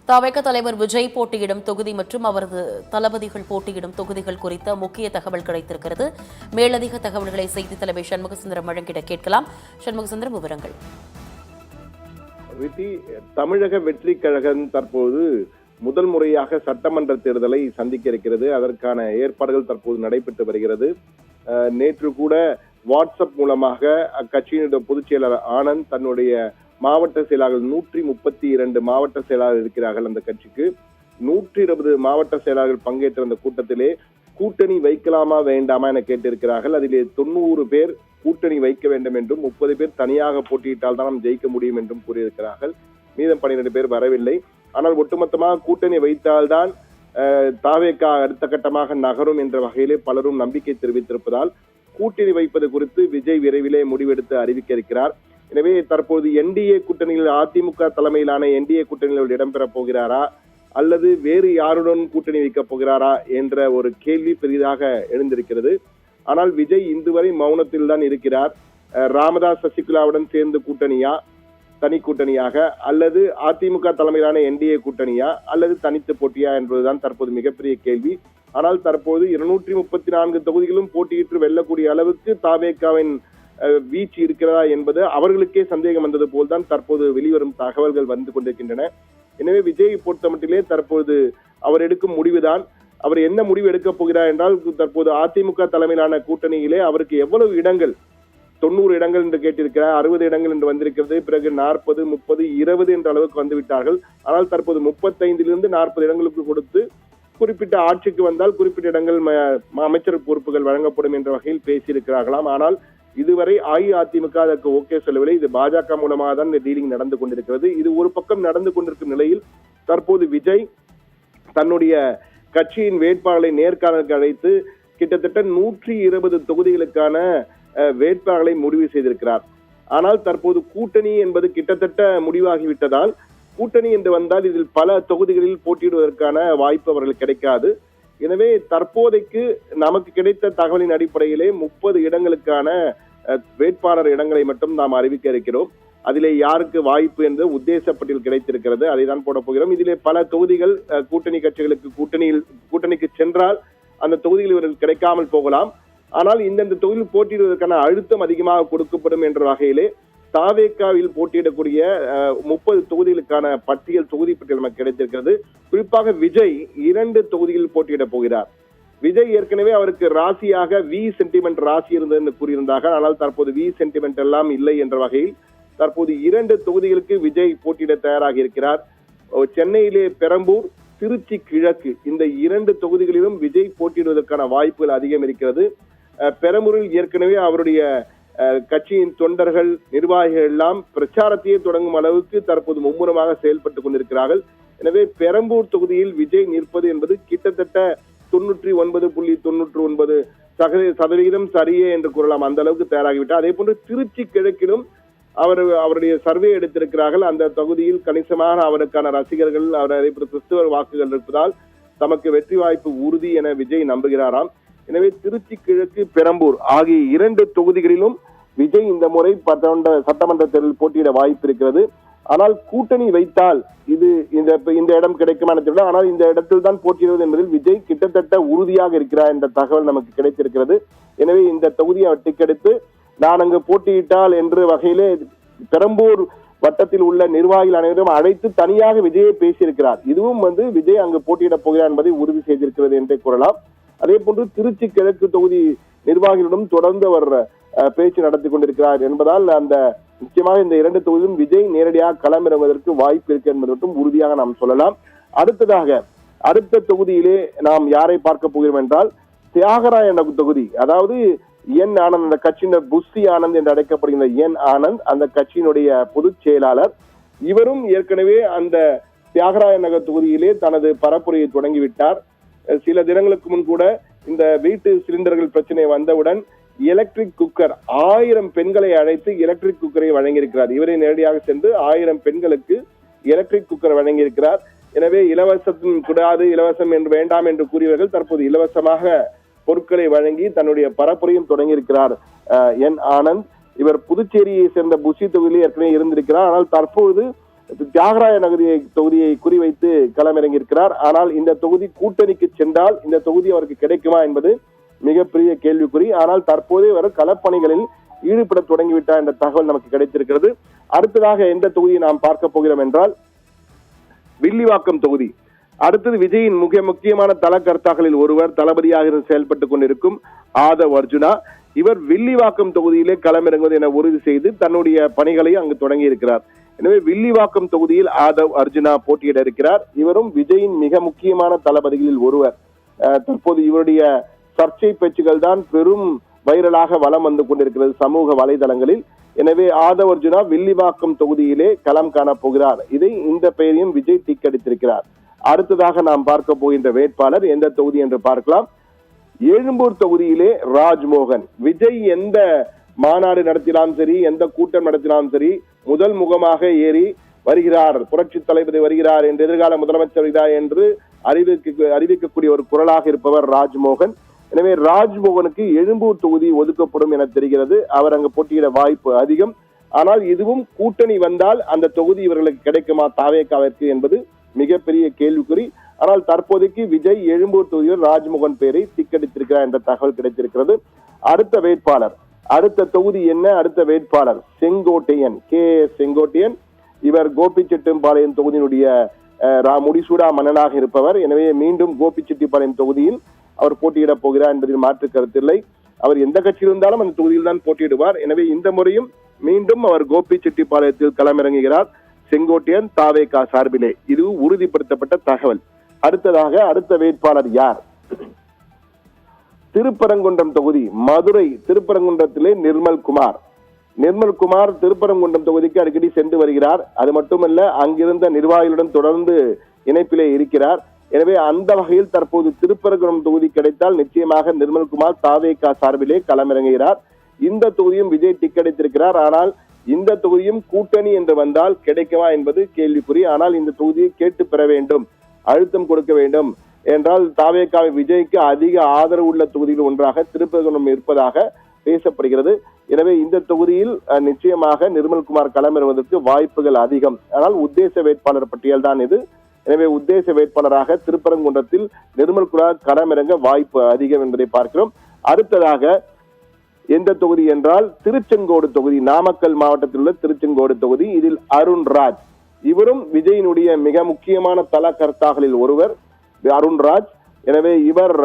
தவிக தலைவர் விஜய் போட்டியிடும் தொகுதி மற்றும் அவரது தளபதிகள் போட்டியிடும் தொகுதிகள் குறித்த முக்கிய தகவல் கிடைத்திருக்கிறது. மேலதிக தகவல்களை செய்தி தலைவர் சண்முகசுந்தரம் வழங்கிட கேட்கலாம். சண்முகசுந்தரம், விவரங்கள். தமிழக வெற்றி கழகம் தற்போது முதல் முறையாக சட்டமன்ற தேர்தலை சந்திக்க இருக்கிறது. அதற்கான ஏற்பாடுகள் தற்போது நடைபெற்று வருகிறது. நேற்று கூட வாட்ஸ்அப் மூலமாக அக்கட்சியினுடைய பொதுச் செயலாளர் ஆனந்த் தன்னுடைய மாவட்ட செயலாளர்கள் 132 மாவட்ட செயலாளர்கள் இருக்கிறார்கள். அந்த கட்சிக்கு 120 மாவட்ட செயலாளர்கள் பங்கேற்ற அந்த கூட்டத்திலே கூட்டணி வைக்கலாமா வேண்டாமா என கேட்டிருக்கிறார்கள். அதிலே 90 பேர் கூட்டணி வைக்க வேண்டும் என்றும் 30 பேர் தனியாக போட்டியிட்டால் தான் ஜெயிக்க முடியும் என்றும் கூறியிருக்கிறார்கள். மீதம் 12 பேர் வரவில்லை. ஆனால் ஒட்டுமொத்தமாக கூட்டணி வைத்தால்தான் தவிக அடுத்த கட்டமாக நகரும் என்ற வகையிலே பலரும் நம்பிக்கை தெரிவித்திருப்பதால் கூட்டணி வைப்பது குறித்து விஜய் விரைவிலே முடிவெடுத்து அறிவிக்க இருக்கிறார். எனவே தற்போது என்டிஏ கூட்டணியில் அதிமுக தலைமையிலான என்டிஏ கூட்டணியில் இடம்பெறப் போகிறாரா அல்லது வேறு யாருடன் கூட்டணி வைக்கப் போகிறாரா என்ற ஒரு கேள்வி பெரிதாக எழுந்திருக்கிறது. ஆனால் விஜய் இன்று வரை மௌனத்தில் தான் இருக்கிறார். ராமதாஸ் சசிகலாவுடன் சேர்ந்து கூட்டணியா, தனி கூட்டணியாக, அல்லது அதிமுக தலைமையிலான என்டிஏ கூட்டணியா அல்லது தனித்து போட்டியா என்பதுதான் தற்போது மிகப்பெரிய கேள்வி. ஆனால் தற்போது 234 தொகுதிகளும் போட்டியிட்டு வெல்லக்கூடிய அளவுக்கு தவிகவின் வீச்சு இருக்கிறதா என்பது அவர்களுக்கே சந்தேகம் வந்தது போல்தான் தற்போது வெளிவரும் தகவல்கள் வந்து கொண்டிருக்கின்றன. எனவே விஜயை பொறுத்த மட்டிலே தற்போது அவர் எடுக்கும் முடிவுதான். அவர் என்ன முடிவு எடுக்கப் போகிறார் என்றால், தற்போது அதிமுக தலைமையிலான கூட்டணியிலே அவருக்கு எவ்வளவு இடங்கள், 90 இடங்கள் என்று கேட்டிருக்கிறார், 60 இடங்கள் என்று வந்திருக்கிறது. பிறகு 40, 30, 20 என்ற அளவுக்கு வந்துவிட்டார்கள். ஆனால் தற்போது 35 40 இடங்களுக்கு கொடுத்து குறிப்பிட்ட ஆட்சிக்கு வந்தால் குறிப்பிட்ட இடங்கள் அமைச்சர் பொறுப்புகள் வழங்கப்படும் என்ற வகையில் பேசியிருக்கிறார்களாம். ஆனால் இதுவரை அஇஅதிமுக அதற்கு ஓகே சொல்லவில்லை. இது பாஜக மூலமாக தான் இந்த டீலிங் நடந்து கொண்டிருக்கிறது. இது ஒரு பக்கம் நடந்து கொண்டிருக்கும் நிலையில் தற்போது விஜய் தன்னுடைய கட்சியின் வேட்பாளரை நேர்காணலுக்கு அழைத்து கிட்டத்தட்ட 120 தொகுதிகளுக்கான வேட்பாளர்களை முடிவு செய்திருக்கிறார். ஆனால் தற்போது கூட்டணி என்பது கிட்டத்தட்ட முடிவாகிவிட்டதால் கூட்டணி என்று வந்தால் இதில் பல தொகுதிகளில் போட்டியிடுவதற்கான வாய்ப்பு அவர்களுக்கு கிடைக்காது. எனவே தற்போதைக்கு நமக்கு கிடைத்த தகவலின் அடிப்படையிலே 30 இடங்களுக்கான வேட்பாளர் இடங்களை மட்டும் நாம் அறிவிக்க இருக்கிறோம். அதிலே யாருக்கு வாய்ப்பு என்று உத்தேசப்பட்டியல் கிடைத்திருக்கிறது, அதை தான் போட போகிறோம். இதிலே பல தொகுதிகள் கூட்டணி கட்சிகளுக்கு கூட்டணிக்கு சென்றால் அந்த தொகுதியில் இவர்கள் கிடைக்காமல் போகலாம். ஆனால் இந்தந்த தொகுதியில் போட்டியிடுவதற்கான அழுத்தம் அதிகமாக கொடுக்கப்படும் என்ற வகையிலே தவிகவில் போட்டியிடக்கூடிய 30 தொகுதிகளுக்கான தொகுதி பட்டியல் நமக்கு கிடைத்திருக்கிறது. குறிப்பாக விஜய் 2 தொகுதிகளில் போட்டியிட போகிறார். விஜய் ஏற்கனவே அவருக்கு ராசியாக வி சென்டிமெண்ட் ராசி இருந்தது என்று கூறியிருந்தார்கள். ஆனால் தற்போது வி சென்டிமெண்ட் எல்லாம் இல்லை என்ற வகையில் தற்போது 2 தொகுதிகளுக்கு விஜய் போட்டியிட தயாராக இருக்கிறார். சென்னையிலே பெரம்பூர், திருச்சி கிழக்கு, இந்த 2 தொகுதிகளிலும் விஜய் போட்டியிடுவதற்கான வாய்ப்புகள் அதிகம் இருக்கிறது. பெரம்பூரில் ஏற்கனவே அவருடைய கட்சியின் தொண்டர்கள், நிர்வாகிகள் எல்லாம் பிரச்சாரத்தையே தொடங்கும் அளவுக்கு தற்போது மும்முரமாக செயல்பட்டுக் கொண்டிருக்கிறார்கள். எனவே பெரம்பூர் தொகுதியில் விஜய் நிற்பது என்பது கிட்டத்தட்ட 99.99% சரியே என்று கூறலாம். அந்த அளவுக்கு தயாராகிவிட்டார். அதே போன்று திருச்சி கிழக்கிலும் அவருடைய சர்வே எடுத்திருக்கிறார்கள். அந்த தொகுதியில் கணிசமான அவருக்கான ரசிகர்கள், அவரை கிறிஸ்துவர் வாக்குகள் இருப்பதால் தமக்கு வெற்றி வாய்ப்பு உறுதி என விஜய் நம்புகிறாராம். எனவே திருச்சி கிழக்கு, பெரம்பூர் ஆகிய 2 தொகுதிகளிலும் விஜய் இந்த முறை சட்டமன்ற தேர்தலில் போட்டியிட வாய்ப்பு இருக்கிறது. ஆனால் கூட்டணி வைத்தால் இது இந்த இடம் கிடைக்குமா என தெரியல. ஆனால் இந்த இடத்தில் தான் போட்டியிடுவது என்பதில் விஜய் கிட்டத்தட்ட உறுதியாக இருக்கிறார் என்ற தகவல் நமக்கு கிடைத்திருக்கிறது. எனவே இந்த தொகுதியை அவர் டிக்கெடுத்து நான் அங்கு போட்டியிட்டால் என்ற வகையிலே பெரம்பூர் வட்டத்தில் உள்ள நிர்வாகிகள் அனைவரும் அழைத்து தனியாக விஜயை பேசியிருக்கிறார். இதுவும் விஜய் அங்கு போட்டியிடப் போகிறார் என்பதை உறுதி செய்திருக்கிறது என்றே கூறலாம். அதே போன்று திருச்சி கிழக்கு தொகுதி நிர்வாகிகளிடம் தொடர்ந்து அவர் பேச்சு நடத்தி கொண்டிருக்கிறார் என்பதால் நிச்சயமாக இந்த 2 தொகுதியிலும் விஜய் நேரடியாக களமிறங்குவதற்கு வாய்ப்பு இருக்கு என்பது மட்டும் உறுதியாக நாம் சொல்லலாம். அடுத்ததாக அடுத்த தொகுதியிலே நாம் யாரை பார்க்க போகிறோம் என்றால் தியாகராய தொகுதி. அதாவது என் ஆனந்த், அந்த கட்சியினர் புஷி ஆனந்த் என்று அழைக்கப்படுகின்ற என் ஆனந்த், அந்த கட்சியினுடைய பொதுச் செயலாளர். இவரும் ஏற்கனவே அந்த தியாகராய நகர் தொகுதியிலே தனது பரப்புரையை தொடங்கிவிட்டார். சில தினங்களுக்கு முன் கூட இந்த வீட்டு சிலிண்டர்கள் பிரச்சனை வந்தவுடன் எலக்ட்ரிக் குக்கர் 1000 பெண்களை அழைத்து எலக்ட்ரிக் குக்கரை வழங்கியிருக்கிறார். இவரை நேரடியாக சென்று 1000 பெண்களுக்கு எலக்ட்ரிக் குக்கர் வழங்கியிருக்கிறார். எனவே இலவசம் கூடாது, இலவசம் என்று வேண்டாம் என்று கூறியவர்கள் தற்போது இலவசமாக பொருட்களை வழங்கி தன்னுடைய பரப்புரையும் தொடங்கியிருக்கிறார் என் ஆனந்த். இவர் புதுச்சேரியை சேர்ந்த புஷி தொகுதியில் ஏற்கனவே இருந்திருக்கிறார். ஆனால் தற்போது தியாகராய நகரி தொகுதியை குறிவைத்து களமிறங்கியிருக்கிறார். ஆனால் இந்த தொகுதி கூட்டணிக்கு சென்றால் இந்த தொகுதி அவருக்கு கிடைக்குமா என்பது மிகப்பெரிய கேள்விக்குறி. ஆனால் தற்போதே அவர் களப்பணிகளில் ஈடுபட தொடங்கிவிட்டார் என்ற தகவல் நமக்கு கிடைத்திருக்கிறது. அடுத்ததாக எந்த தொகுதியை நாம் பார்க்க போகிறோம் என்றால் வில்லிவாக்கம் தொகுதி. அடுத்தது விஜயின் முக்கியமான தல கர்த்தாக்களில் ஒருவர், தளபதியாக செயல்பட்டுக் கொண்டிருக்கும் ஆதவ் அர்ஜுனா. இவர் வில்லிவாக்கம் தொகுதியிலே களமிறங்குவது என உறுதி செய்து தன்னுடைய பணிகளை அங்கு தொடங்கி இருக்கிறார். எனவே வில்லிவாக்கம் தொகுதியில் ஆதவ் அர்ஜுனா போட்டியிட இருக்கிறார். இவரும் விஜயின் மிக முக்கியமான தளபதிகளில் ஒருவர். தற்போது இவருடைய சர்ச்சை பேச்சுகள் தான் பெரும் வைரலாக வலம் வந்து கொண்டிருக்கிறது சமூக வலைதளங்களில். எனவே ஆதவ் அர்ஜுனா வில்லிவாக்கம் தொகுதியிலே களம் காண போகிறார். இந்த பெயரையும் விஜய் தீக்கடித்திருக்கிறார். அடுத்ததாக நாம் பார்க்க போகின்ற வேட்பாளர் எந்த தொகுதி என்று பார்க்கலாம். எழும்பூர் தொகுதியிலே ராஜ்மோகன். விஜய் எந்த மாநாடு நடத்தினாலும் சரி, எந்த கூட்டம் நடத்தினாலும் சரி, முதல் முகமாக ஏறி வருகிறார், புரட்சி தலைவர் வருகிறார் என்று, எதிர்கால முதலமைச்சர் வருகிறார் என்று அறிவிக்கக்கூடிய ஒரு குரலாக இருப்பவர் ராஜ்மோகன். எனவே ராஜ்மோகனுக்கு எழும்பூர் தொகுதி ஒதுக்கப்படும் என தெரிகிறது. அவர் அங்கு போட்டியிட வாய்ப்பு அதிகம். ஆனால் இதுவும் கூட்டணி வந்தால் அந்த தொகுதி இவர்களுக்கு கிடைக்குமா தாவேகாவிற்கு என்பது மிகப்பெரிய கேள்விக்குறி. ஆனால் தற்போதைக்கு விஜய் எழும்பூர் தொகுதியில் ராஜ்மோகன் பெயரை திக்கடித்திருக்கிறார் என்ற தகவல் கிடைத்திருக்கிறது. அடுத்த வேட்பாளர், அடுத்த தொகுதி என்ன? அடுத்த வேட்பாளர் செங்கோட்டையன், செங்கோட்டையன். இவர் கோபிச்செட்டிப்பாளையம் தொகுதியினுடைய முடிசூடா மன்னனாக இருப்பவர். எனவே மீண்டும் கோபிச்செட்டிப்பாளையம் தொகுதியில் அவர் போட்டியிட போகிறார் என்பதில் மாற்று கருத்தில்லை. அவர் எந்த கட்சியில் இருந்தாலும் அந்த தொகுதியில் தான் போட்டியிடுவார். எனவே இந்த முறையும் மீண்டும் அவர் கோபிச்செட்டிப்பாளையத்தில் களமிறங்குகிறார் செங்கோட்டையன் தாவேகா சார்பிலே. இது உறுதிப்படுத்தப்பட்ட தகவல். அடுத்ததாக அடுத்த வேட்பாளர் யார்? திருப்பரங்குன்றம் தொகுதி, மதுரை திருப்பரங்குன்றத்திலே நிர்மல்குமார். நிர்மல்குமார் திருப்பரங்குன்றம் தொகுதிக்கு அடிக்கடி சென்று வருகிறார். அது மட்டுமல்ல, அங்கிருந்த நிர்வாகிகளுடன் தொடர்ந்து இணைப்பிலே இருக்கிறார். எனவே அந்த வகையில் தற்போது திருப்பரங்குன்றம் தொகுதி கிடைத்தால் நிச்சயமாக நிர்மல்குமார் தாவேகா சார்பிலே களமிறங்குகிறார். இந்த தொகுதியும் விஜய் டிக்கெடித்திருக்கிறார். ஆனால் இந்த தொகுதியும் கூட்டணி என்று வந்தால் கிடைக்குமா என்பது கேள்விக்குறி. ஆனால் இந்த தொகுதியை கேட்டு பெற வேண்டும், அழுத்தம் கொடுக்க வேண்டும் என்றால் தாவேகா விஜய்க்கு அதிக ஆதரவு உள்ள தொகுதியில் ஒன்றாக திருப்பரங்குன்றம் இருப்பதாக பேசப்படுகிறது. எனவே இந்த தொகுதியில் நிச்சயமாக நிர்மல்குமார் களமிறங்குவதற்கு வாய்ப்புகள் அதிகம். ஆனால் உத்தேச வேட்பாளர் பட்டியல் தான் இது. எனவே உத்தேச வேட்பாளராக திருப்பரங்குன்றத்தில் நிர்மல்குமார் களமிறங்க வாய்ப்பு அதிகம் என்பதை பார்க்கிறோம். அடுத்ததாக எந்த தொகுதி என்றால் திருச்செங்கோடு தொகுதி, நாமக்கல் மாவட்டத்தில் உள்ள திருச்செங்கோடு தொகுதி. இதில் அருண்ராஜ், இவரும் விஜயினுடைய மிக முக்கியமான தல கர்த்தாக்களில் ஒருவர் அருண்ராஜ். எனவே இவர்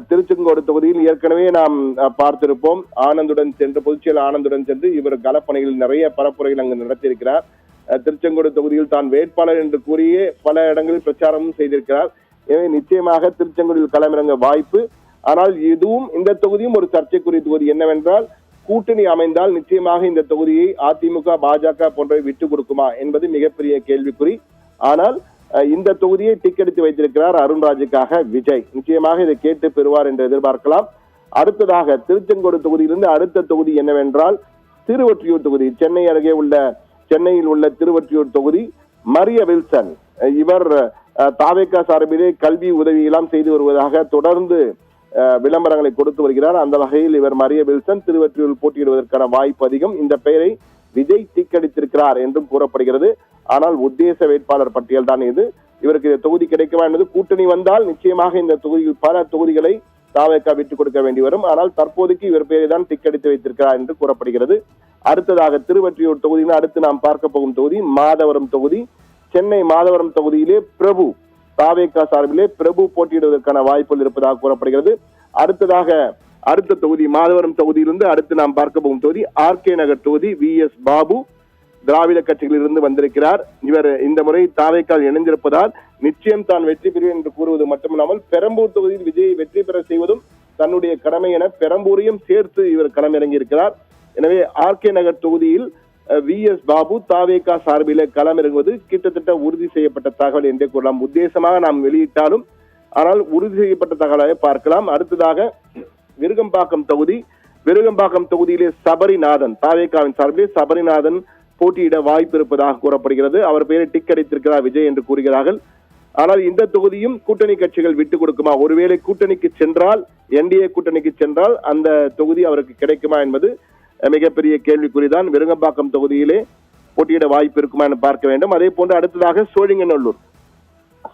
திருச்செங்கோடு தொகுதியில் ஏற்கனவே நாம் பார்த்திருப்போம். ஆனந்துடன் சென்று, பொதுச்செயலர் ஆனந்துடன் சென்று இவர் களப்பணிகளில் நிறைய பரப்புரைகள் அங்கு நடத்தியிருக்கிறார். திருச்செங்கோடு தொகுதியில் தான் வேட்பாளர் என்று கூறியே பல இடங்களில் பிரச்சாரமும் செய்திருக்கிறார். எனவே நிச்சயமாக திருச்செங்கோடில் களமிறங்க வாய்ப்பு. ஆனால் இதுவும் இந்த தொகுதியும் ஒரு சர்ச்சைக்குரிய தொகுதி. என்னவென்றால் கூட்டணி அமைந்தால் நிச்சயமாக இந்த தொகுதியை அதிமுக பாஜக போன்றவை விட்டுக் கொடுக்குமா என்பது மிகப்பெரிய கேள்விக்குறி. ஆனால் இந்த தொகுதியை டிக்கெடுத்து வைத்திருக்கிறார் அருண்ராஜுக்காக விஜய். நிச்சயமாக இதை கேட்டு பெறுவார் என்று எதிர்பார்க்கலாம். அடுத்ததாக திருச்செங்கோடு தொகுதியிலிருந்து அடுத்த தொகுதி என்னவென்றால் திருவொற்றியூர் தொகுதி. சென்னையில் உள்ள திருவொற்றியூர் தொகுதி. மரிய வில்சன், இவர் தாவேகா சார்பிலே கல்வி உதவியெல்லாம் செய்து வருவதாக தொடர்ந்து விளம்பரங்களை கொடுத்து வருகிறார். அந்த வகையில் இவர் மரிய வில்சன் திருவொற்றியூரில் போட்டியிடுவதற்கான வாய்ப்பு அதிகம். இந்த பெயரை விஜய் தீக்கடித்திருக்கிறார் என்றும் கூறப்படுகிறது. ஆனால் உத்தேச வேட்பாளர் பட்டியல் தான் இது. இவருக்கு தொகுதி கிடைக்குமா என்பது கூட்டணி வந்தால் நிச்சயமாக இந்த தொகுதியில் பல தொகுதிகளை தாவேகா விட்டுக் கொடுக்க வேண்டி வரும். ஆனால் தற்போதைக்கு இவர் பெயரை தான் டிக்கெடித்து வைத்திருக்கிறார் என்று கூறப்படுகிறது. அடுத்ததாக திருவொற்றியூர் தொகுதியில் அடுத்து நாம் பார்க்க போகும் தொகுதி மாதவரம் தொகுதி. சென்னை மாதவரம் தொகுதியிலே பிரபு, தாவேகா சார்பிலே பிரபு போட்டியிடுவதற்கான வாய்ப்புகள் இருப்பதாக கூறப்படுகிறது. அடுத்ததாக அடுத்த தொகுதி மாதவரம் தொகுதியிலிருந்து அடுத்து நாம் பார்க்க போகும் தொகுதி ஆர்கே நகர் தொகுதி. VS பாபு திராவிட கட்சிகளில் இருந்து வந்திருக்கிறார். இவர் இந்த முறை தாவேகால் இணைந்திருப்பதால் நிச்சயம் தான் வெற்றி பெறுவேன் என்று கூறுவது மட்டுமில்லாமல் பெரம்பூர் தொகுதியில் விஜயை வெற்றி பெற செய்வதும் தன்னுடைய கடமை என பெரம்பூரையும் சேர்த்து இவர் களமிறங்கி இருக்கிறார். எனவே ஆர்கே நகர் தொகுதியில் VS பாபு தாவேகா சார்பில களமிறங்குவது கிட்டத்தட்ட உறுதி செய்யப்பட்ட தகவல் என்றே கூறலாம். உத்தேசமாக நாம் வெளியிட்டாலும் ஆனால் உறுதி செய்யப்பட்ட தகவலாக பார்க்கலாம். அடுத்ததாக விருகம்பாக்கம் தொகுதி. விருகம்பாக்கம் தொகுதியிலே சபரிநாதன், தாவேகாவின் சார்பிலே சபரிநாதன் போட்டியிட வாய்ப்பு இருப்பதாக கூறப்படுகிறது. அவர் பெயரை டிக்கெடித்திருக்கிறார் விஜய் என்று கூறுகிறார்கள். ஆனால் இந்த தொகுதியும் கூட்டணி கட்சிகள் விட்டுக் கொடுக்குமா? ஒருவேளை கூட்டணிக்கு சென்றால், NDA கூட்டணிக்கு சென்றால் அந்த தொகுதி அவருக்கு கிடைக்குமா என்பது மிகப்பெரிய கேள்விக்குறிதான். விருகம்பாக்கம் தொகுதியிலே போட்டியிட வாய்ப்பு இருக்குமா என பார்க்க வேண்டும். அதே போன்று அடுத்ததாக சோழிங்கநல்லூர்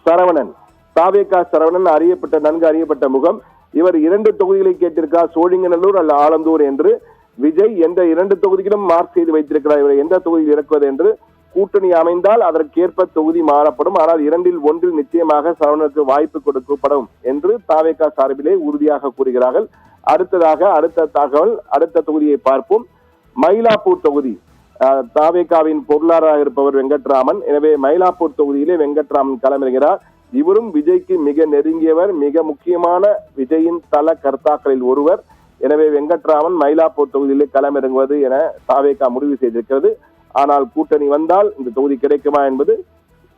சரவணன், தாவேகா சரவணன் நன்கு அறியப்பட்ட முகம். இவர் 2 தொகுதிகளை கேட்டிருக்கார், சோழிங்கநல்லூர் அல்ல ஆலந்தூர் என்று. விஜய் எந்த 2 தொகுதிகளும் மார்க் செய்து வைத்திருக்கிறார், இவரை எந்த தொகுதியில் இறக்குவது என்று. கூட்டணி அமைந்தால் அதற்கேற்ப தொகுதி மாறப்படும், ஆனால் 2இல் 1இல் நிச்சயமாக சரவணனுக்கு வாய்ப்பு கொடுக்கப்படும் என்று தாவேகா சார்பிலே உறுதியாக கூறுகிறார்கள். அடுத்ததாக அடுத்த தகவல், அடுத்த தொகுதியை பார்ப்போம். மயிலாப்பூர் தொகுதி, தாவேகாவின் பொருளாளராக இருப்பவர் வெங்கட்ராமன். எனவே மயிலாப்பூர் தொகுதியிலே வெங்கட்ராமன் களமிறங்கிறார். இவரும் விஜய்க்கு மிக நெருங்கியவர், மிக முக்கியமான விஜயின் தல கர்த்தாக்களில் ஒருவர். எனவே வெங்கட்ராமன் மயிலாப்பூர் தொகுதியிலே களமிறங்குவது என தாவேகா முடிவு செய்திருக்கிறது. ஆனால் கூட்டணி வந்தால் இந்த தொகுதி கிடைக்குமா என்பது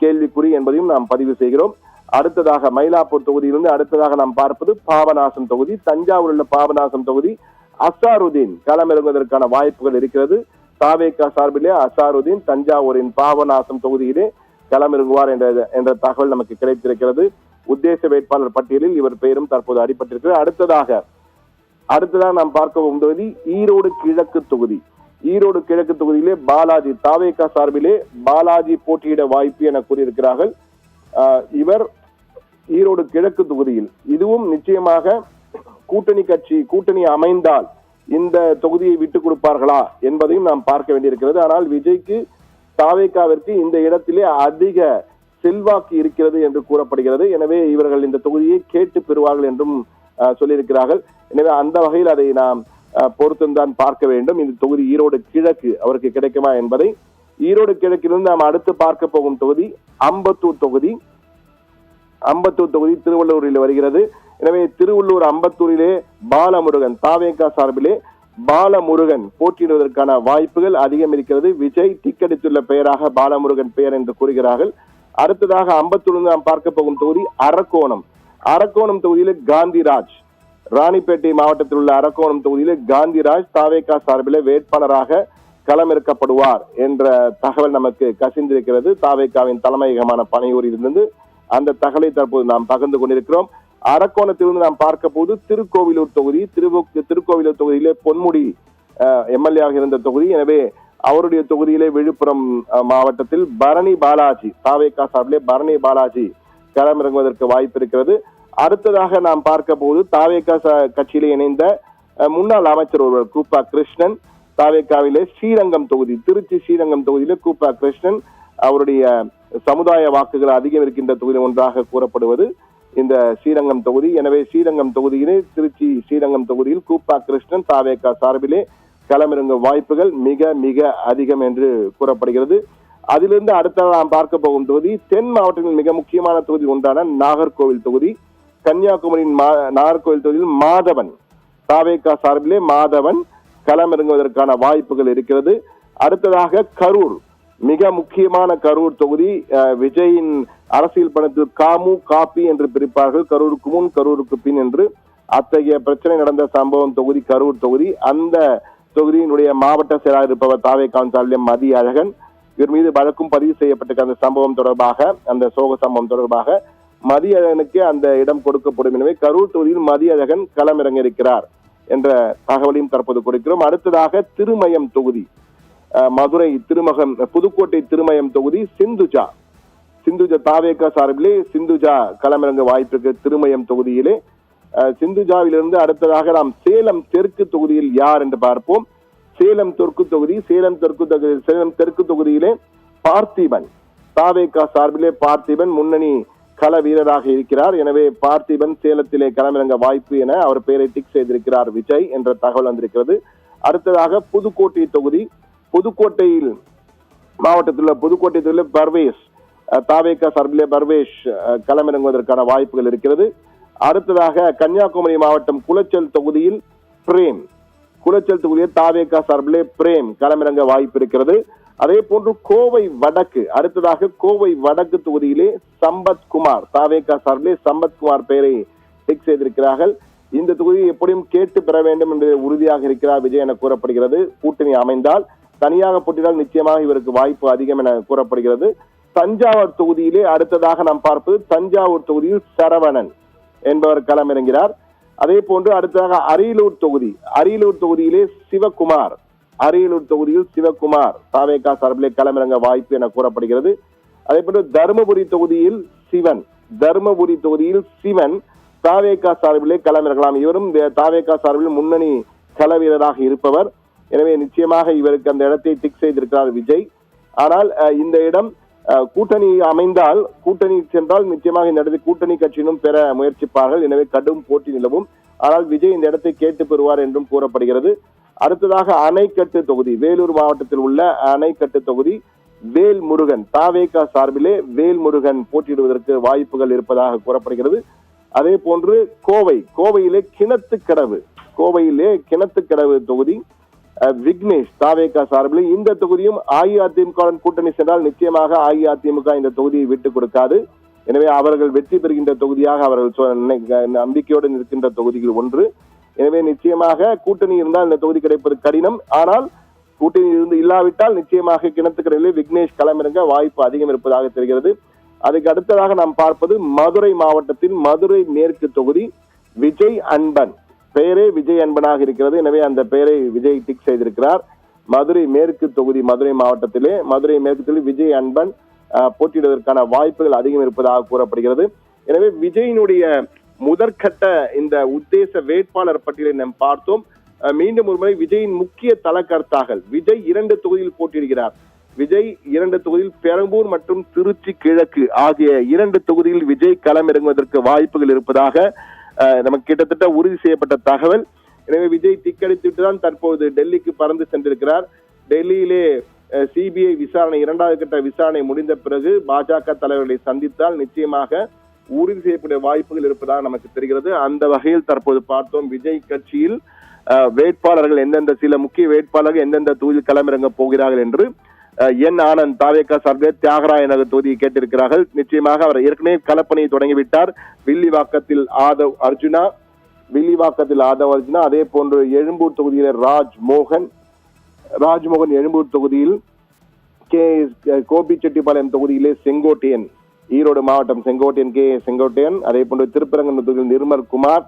கேள்விக்குறி என்பதையும் நாம் பதிவு செய்கிறோம். அடுத்ததாக மயிலாப்பூர் தொகுதியிலிருந்து அடுத்ததாக நாம் பார்ப்பது பாபநாசம் தொகுதி. தஞ்சாவூர் உள்ள பாபநாசம் தொகுதி அசாருதீன் களமிறங்குவதற்கான வாய்ப்புகள் இருக்கிறது. தாவேகா சார்பிலே அசாருதீன் தஞ்சாவூரின் பாபநாசம் தொகுதியிலே களமிறங்குவார் என்ற தகவல் நமக்கு கிடைத்திருக்கிறது. உத்தேச வேட்பாளர் பட்டியலில் இவர் பெயரும் தற்போது அடிபட்டிருக்கிறது. அடுத்ததாக நாம் பார்க்க போகும் தொகுதி ஈரோடு கிழக்கு தொகுதி. ஈரோடு கிழக்கு தொகுதியிலே பாலாஜி, தாவேகா சார்பிலே பாலாஜி போட்டியிட வாய்ப்பு என கூறியிருக்கிறார்கள். இவர் ஈரோடு கிழக்கு தொகுதியில், இதுவும் நிச்சயமாக கூட்டணி அமைந்தால் இந்த தொகுதியை விட்டுக் கொடுப்பார்களா என்பதையும் நாம் பார்க்க வேண்டியிருக்கிறது. ஆனால் விஜய்க்கு தாவேகாவிற்கு இந்த இடத்திலே அதிக செல்வாக்கு இருக்கிறது என்று கூறப்படுகிறது. எனவே இவர்கள் இந்த தொகுதியை கேட்டு பெறுவார்கள் என்றும் சொல்லியிருக்கிறார்கள். எனவே அந்த வகையில் அதை நாம் பொறுத்துதான் பார்க்க வேண்டும். இந்த தொகுதி ஈரோடு கிழக்கு அவருக்கு கிடைக்குமா என்பதை. ஈரோடு கிழக்கிலிருந்து நாம் அடுத்து பார்க்க போகும் தொகுதி அம்பத்தூர் தொகுதி. அம்பத்தூர் தொகுதி திருவள்ளூரில் வருகிறது. எனவே திருவள்ளூர் அம்பத்தூரிலே பாலமுருகன், தாவேகா சார்பிலே பாலமுருகன் போட்டியிடுவதற்கான வாய்ப்புகள் அதிகம் இருக்கிறது. விஜய் டிக்கெட்டுள்ள பெயராக பாலமுருகன் பெயர் என்று கூறுகிறார்கள். அடுத்ததாக அம்பத்தூரில் நாம் பார்க்க போகும் தொகுதி அரக்கோணம். அரக்கோணம் தொகுதியிலே காந்திராஜ், ராணிப்பேட்டை மாவட்டத்தில் உள்ள அரக்கோணம் தொகுதியிலே காந்திராஜ் தாவேகா சார்பிலே வேட்பாளராக களமிறக்கப்படுவார் என்ற தகவல் நமக்கு கசிந்திருக்கிறது. தாவேகாவின் தலைமையகமான பனையூரில் இருந்து அந்த தகவலை தற்போது நாம் பகிர்ந்து கொண்டிருக்கிறோம். அரக்கோணத்திலிருந்து நாம் பார்க்க போது திருக்கோவிலூர் தொகுதி. திருக்கோவிலூர் தொகுதியிலே பொன்முடி எம்எல்ஏ ஆக இருந்த தொகுதி. எனவே அவருடைய தொகுதியிலே விழுப்புரம் மாவட்டத்தில் பரணி பாலாஜி, தாவேகா சார்பிலே பரணி பாலாஜி களமிறங்குவதற்கு வாய்ப்பு இருக்கிறது. அடுத்ததாக நாம் பார்க்க போது தாவேகா கட்சியிலே இணைந்த முன்னாள் அமைச்சர் ஒருவர் கூப்பா கிருஷ்ணன், தாவேகாவிலே ஸ்ரீரங்கம் தொகுதி, திருச்சி ஸ்ரீரங்கம் தொகுதியிலே கூப்பா கிருஷ்ணன், அவருடைய சமுதாய வாக்குகள் அதிகம் இருக்கின்ற தொகுதி ஒன்றாக கூறப்படுவது இந்த ஸ்ரீரங்கம் தொகுதி. எனவே ஸ்ரீரங்கம் தொகுதியிலே, திருச்சி ஸ்ரீரங்கம் தொகுதியில் கூப்பா கிருஷ்ணன் தாவேகா சார்பிலே களமிறங்கும் வாய்ப்புகள் மிக மிக அதிகம் என்று கூறப்படுகிறது. அதிலிருந்து அடுத்த நாம் பார்க்க போகும் தொகுதி தென் மாவட்டத்தில் மிக முக்கியமான தொகுதி ஒன்றான நாகர்கோவில் தொகுதி. கன்னியாகுமரியின் நாகர்கோவில் தொகுதியில் மாதவன், தாவேகா சார்பிலே மாதவன் களமிறங்குவதற்கான வாய்ப்புகள் இருக்கிறது. அடுத்ததாக கரூர், மிக முக்கியமான கரூர் தொகுதி. விஜயின் அரசியல் பணத்தில் காமு காப்பி என்று பிரிப்பார்கள், கரூருக்கு முன் கரூருக்கு பின் என்று. அத்தகைய பிரச்சனை நடந்த சம்பவம் தொகுதி கரூர் தொகுதி. அந்த தொகுதியினுடைய மாவட்ட செயலாளர் இருப்பவர் தாவேகாவின் சார்பிலே மதி அழகன். இவர் மீது வழக்கும் பதிவு செய்யப்பட்ட அந்த சம்பவம் தொடர்பாக, அந்த சோக சம்பவம் தொடர்பாக மதி அழகனுக்கு அந்த இடம் கொடுக்கப்படும். எனவே கரூர் தொகுதியில் மதி அழகன் களமிறங்க இருக்கிறார் என்ற தகவலையும் தற்போது கொடுக்கிறோம். அடுத்ததாக திருமயம் தொகுதி, மதுரை திருமகம், புதுக்கோட்டை திருமயம் தொகுதி சிந்துஜா தாவேகா சார்பிலே சிந்துஜா களமிறங்க வாய்ப்பு திருமயம் தொகுதியிலே. சிந்துஜாவிலிருந்து அடுத்ததாக நாம் சேலம் தெற்கு தொகுதியில் யார் என்று பார்ப்போம். சேலம் தெற்கு தொகுதியிலே பார்த்திபன், தாவேகா சார்பிலே பார்த்திபன் முன்னணி கள வீரராக இருக்கிறார். எனவே பார்த்திபன் சேலத்திலே களமிறங்க வாய்ப்பு என அவர் பெயரை டிக் செய்திருக்கிறார் விஜய் என்ற தகவல் வந்திருக்கிறது. அடுத்ததாக புதுக்கோட்டை தொகுதி, புதுக்கோட்டையில் மாவட்டத்தில் புதுக்கோட்டை தொகுதியில் பர்வேஷ், தாவேகா சார்பிலே பர்வேஷ் களமிறங்குவதற்கான வாய்ப்புகள் இருக்கிறது. அடுத்ததாக கன்னியாகுமரி மாவட்டம் குளச்சல் தொகுதியில் பிரேம், குளச்சல் தொகுதியில் தாவேகா சார்பிலே பிரேம் களமிறங்க வாய்ப்பு இருக்கிறது. அதே போன்று கோவை வடக்கு, அடுத்ததாக கோவை வடக்கு தொகுதியிலே சம்பத்குமார், தாவேகா சார்பிலே சம்பத்குமார் பெயரை டிக் செய்திருக்கிறார்கள். இந்த தொகுதியை எப்படியும் கேட்டு பெற வேண்டும் என்று உறுதியாக இருக்கிறார் விஜய் என கூறப்படுகிறது. கூட்டணி அமைந்தால், தனியாக போட்டியினால் நிச்சயமாக இவருக்கு வாய்ப்பு அதிகம் என கூறப்படுகிறது. தஞ்சாவூர் தொகுதியிலே அடுத்ததாக நாம் பார்ப்பது தஞ்சாவூர் தொகுதியில் சரவணன் என்பவர் களமிறங்கிறார். அதே போன்று அடுத்ததாக அரியலூர் தொகுதியிலே சிவகுமார், அரியலூர் தொகுதியில் சிவகுமார் தாவேகா சார்பிலே களமிறங்க வாய்ப்பு என கூறப்படுகிறது. அதே போன்று தருமபுரி தொகுதியில் சிவன் தாவேகா சார்பிலே களமிறங்கலாம். இவரும் தாவேகா சார்பில் முன்னணி கள வீரராக இருப்பவர். எனவே நிச்சயமாக இவருக்கு அந்த இடத்தை டிக் செய்திருக்கிறார் விஜய். ஆனால் இந்த இடம் கூட்டணி அமைந்தால், கூட்டணி சென்றால் நிச்சயமாக இந்த இடத்தை கூட்டணி கட்சியினும் பெற முயற்சிப்பார்கள். எனவே கடும் போட்டி நிலவும். ஆனால் விஜய் இந்த இடத்தை கேட்டு பெறுவார் என்றும் கூறப்படுகிறது. அடுத்ததாக அணைக்கட்டு தொகுதி, வேலூர் மாவட்டத்தில் உள்ள அணைக்கட்டு தொகுதி, வேல்முருகன் தாவேகா சார்பிலே வேல்முருகன் போட்டியிடுவதற்கு வாய்ப்புகள் இருப்பதாக கூறப்படுகிறது. அதே போன்று கோவையிலே கிணத்துக்கடவு தொகுதி, விக்னேஷ் தாவேகா சார்பில். இந்த தொகுதியும் அஇஅதிமுக கூட்டணி சென்றால் நிச்சயமாக அஇஅதிமுக இந்த தொகுதியை விட்டுக் கொடுக்காது. எனவே அவர்கள் வெற்றி பெறுகின்ற தொகுதியாக அவர்கள் நம்பிக்கையோடு இருக்கின்ற தொகுதிகள் ஒன்று. எனவே நிச்சயமாக கூட்டணி இருந்தால் இந்த தொகுதி கிடைப்பது கடினம். ஆனால் கூட்டணி இருந்து இல்லாவிட்டால் நிச்சயமாக கிணத்துக்கடவிலே விக்னேஷ் களமிறங்க வாய்ப்பு அதிகம் இருப்பதாக தெரிகிறது. அதுக்கு அடுத்ததாக நாம் பார்ப்பது மதுரை மாவட்டத்தின் மதுரை மேற்கு தொகுதி, விஜய் அன்பன். பெயரே விஜய் அன்பனாக இருக்கிறது. எனவே அந்த பெயரை விஜய் டிக் செய்திருக்கிறார். மதுரை மேற்கு தொகுதி, மதுரை மேற்கு விஜய் அன்பன் போட்டியிடுவதற்கான வாய்ப்புகள் அதிகம் இருப்பதாக கூறப்படுகிறது. எனவே விஜயினுடைய முதற்கட்ட இந்த உத்தேச வேட்பாளர் பட்டியலை நாம் பார்த்தோம். மீண்டும் ஒருமுறை விஜயின் முக்கிய தலக்கர்த்தாக்கள், விஜய் 2 தொகுதியில் போட்டியிடுகிறார். விஜய் 2 தொகுதியில் பெரம்பூர் மற்றும் திருச்சி கிழக்கு ஆகிய 2 தொகுதியில் விஜய் களமிறங்குவதற்கு வாய்ப்புகள் இருப்பதாக நமக்கு கிட்டத்தட்ட உறுதி செய்யப்பட்ட தகவல். எனவே விஜய் திக்கடித்துவிட்டுதான் தற்போது டெல்லிக்கு பறந்து சென்றிருக்கிறார். டெல்லியிலே சிபிஐ விசாரணை 2வது கட்ட விசாரணை முடிந்த பிறகு பாஜக தலைவர்களை சந்தித்தால் நிச்சயமாக உறுதி செய்யக்கூடிய வாய்ப்புகள் இருப்பதாக நமக்கு தெரிகிறது. அந்த வகையில் தற்போது பார்த்தோம் விஜய் கட்சியில் வேட்பாளர்கள் சில முக்கிய வேட்பாளர்கள் எந்தெந்த தொகுதியில் களமிறங்க போகிறார்கள் என்று. என் ஆனந்த் தாவேகா சார்பில் தியாகராய நகர் தொகுதியை கேட்டிருக்கிறார்கள். நிச்சயமாக அவர் ஏற்கனவே களப்பணியை தொடங்கிவிட்டார். வில்லிவாக்கத்தில் ஆதவ் அர்ஜுனா, அதே போன்று எழும்பூர் தொகுதியில் ராஜ்மோகன் எழும்பூர் தொகுதியில், கோபிச்செட்டிப்பாளையம் தொகுதியிலே செங்கோட்டையன், ஈரோடு மாவட்டம் செங்கோட்டையன், அதே போன்று திருப்பரங்குன்றம் தொகுதியில் நிர்மல் குமார்.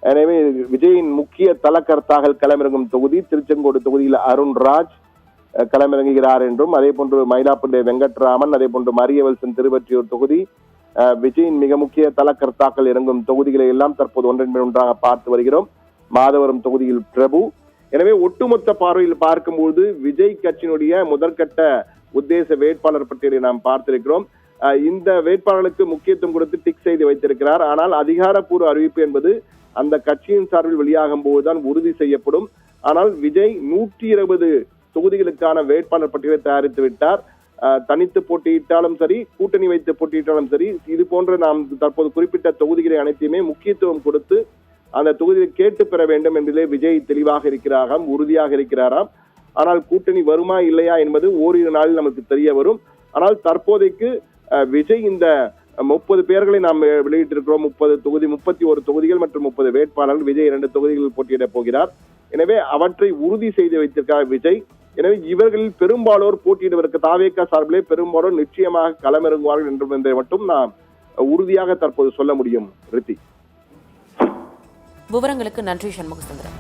எனவே விஜயின் முக்கிய தலக்கர்த்தாக்கள் களமிறங்கும் தொகுதி திருச்செங்கோடு தொகுதியில் அருண்ராஜ் களமிறங்குகிறார் என்றும், அதே போன்று மயிலாப்பூர் வெங்கட்ராமன், அதே போன்று மரியவல்சன் திருவற்றியூர் தொகுதி, விஜயின் மிக முக்கிய தலக்கர்த்தாக்கள் இறங்கும் தொகுதிகளை எல்லாம் தற்போது ஒன்றாக பார்த்து வருகிறோம். மாதவரம் தொகுதியில் பிரபு. எனவே ஒட்டுமொத்த பார்வையில் பார்க்கும்போது விஜய் கட்சியினுடைய முதற்கட்ட உத்தேச வேட்பாளர் பட்டியலை நாம் பார்த்திருக்கிறோம். இந்த வேட்பாளர்களுக்கு முக்கியத்துவம் கொடுத்து டிக் செய்து வைத்திருக்கிறார். ஆனால் அதிகாரப்பூர்வ அறிவிப்பு என்பது அந்த கட்சியின் சார்பில் வெளியாகும் போதுதான் உறுதி செய்யப்படும். ஆனால் விஜய் 120 தொகுதிகளுக்கான வேட்பாளர் பட்டியலை தயாரித்து விட்டார். தனித்து போட்டியிட்டாலும் சரி, கூட்டணி வைத்து போட்டியிட்டாலும் சரி, இது போன்ற நாம் தற்போது குறிப்பிட்ட தொகுதிகளை அனைத்தையுமே முக்கியத்துவம் கொடுத்து அந்த தொகுதியை கேட்டு பெற வேண்டும் என்பதிலே விஜய் தெளிவாக இருக்கிறாராம், உறுதியாக இருக்கிறாராம். ஆனால் கூட்டணி வருமா இல்லையா என்பது ஓரிரு நாளில் நமக்கு தெரிய வரும். ஆனால் தற்போதைக்கு விஜய் இந்த 30 பேர்களை நாம் வெளியிட்டிருக்கிறோம். 31 தொகுதிகள் மற்றும் 30 வேட்பாளர்கள். விஜய் 2 தொகுதிகளில் போட்டியிட போகிறார். எனவே அவற்றை உறுதி செய்து வைத்திருக்கிறார் விஜய். எனவே இவர்களில் பெரும்பாலோர் போட்டியிடுவதற்கு தாவேகா சார்பிலே பெரும்பாலோர் நிச்சயமாக களமிறங்குவார்கள் என்பதை மட்டும் நாம் உறுதியாக தற்போது சொல்ல முடியும். ரித்தி, விவரங்களுக்கு நன்றி சண்முகசுந்தரம்.